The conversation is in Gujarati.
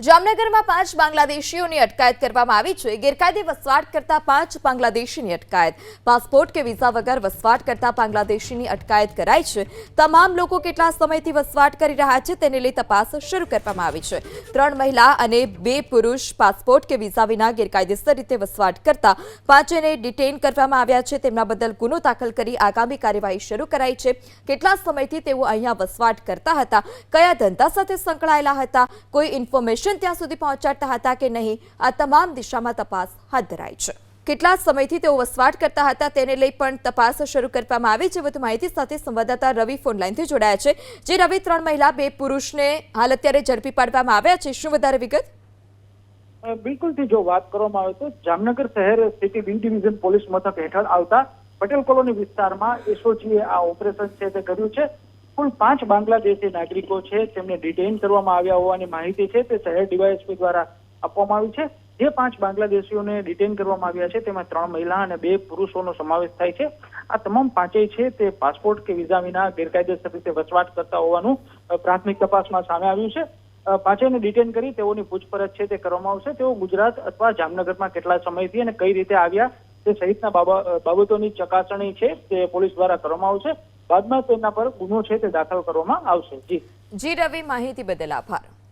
જામનગરમાં 5 બાંગ્લાદેશીઓની અટકાયત કરવામાં આવી છે। ગેરકાયદે વસવાટ કરતા 5 બાંગ્લાદેશીની અટકાયત। પાસપોર્ટ કે વિઝા વગર વસવાટ કરતા બાંગ્લાદેશીની અટકાયત કરાઈ છે। તમામ લોકો કેટલા સમયથી વસવાટ કરી રહ્યા છે તેને લઈ તપાસ શરૂ કરવામાં આવી છે। 3 મહિલા અને 2 પુરુષ પાસપોર્ટ કે વિઝા વિના ગેરકાયદેસર રીતે વસવાટ કરતા 5ને ડિટેઇન કરવામાં આવ્યા છે। તેમના બદલ ગુનો દાખલ કરી આગામી કાર્યવાહી શરૂ કરાઈ છે। કેટલા સમયથી તેઓ અહીંયા વસવાટ કરતા હતા, કયા ધંધા સાથે સંકળાયેલા હતા, કોઈ ઇન્ફોર્મેશન ત્યાં સુધી પહોંચાડતા હતા કે નહીં, આ તમામ દિશામાં તપાસ હાથ ધરાઈ છે। કેટલા સમયથી તેઓ વસવાટ કરતા હતા તેને લઈ પણ તપાસ શરૂ કરવામાં આવી છે। વધુ માહિતી સાથે સંવાદદાતા રવિ ફોન લાઈનથી જોડાયા છે। જે રવિ, 3 મહિલા 2 પુરુષને હાલ અત્યારે ઝડપી પાડવામાં આવ્યા છે, શું વધારે વિગત? બિલકુલ થી જો વાત કરવામાં આવે તો જામનગર શહેર સિટી બી ડિવિઝન પોલીસ મથક હેઠળ આવતા પટેલ કોલોની વિસ્તારમાં એસઓજીએ આ ઓપરેશન છે તે કર્યું છે। કુલ 5 બાંગ્લાદેશી નાગરિકો છે તેમને ડિટેઇન કરવામાં આવ્યા હોવાની માહિતી છે તે શહેર ડીવાયએસપી દ્વારા આપવામાં આવી છે। જે 5 બાંગ્લાદેશીઓને ડિટેઇન કરવામાં આવ્યા છે તેમાં 3 મહિલા અને 2 પુરુષોનો સમાવેશ થાય છે। આ તમામ 5 છે તે પાસપોર્ટ કે વિઝા વિના ગેરકાયદેસર રીતે વસવાટ કરતા હોવાનું પ્રાથમિક તપાસમાં સામે આવ્યું છે। 5ને ડિટેઇન કરી તેઓની પૂછપરછ છે તે કરવામાં આવશે। તેઓ ગુજરાત અથવા જામનગરમાં કેટલા સમયથી અને કઈ રીતે આવ્યા તે સહિતના બાબતોની ચકાસણી છે તે પોલીસ દ્વારા કરવામાં આવશે। બાદમાં તેના પર ગુનો છે તે દાખલ કરવામાં આવશે। જી રવિ, માહિતી બદલ આભાર।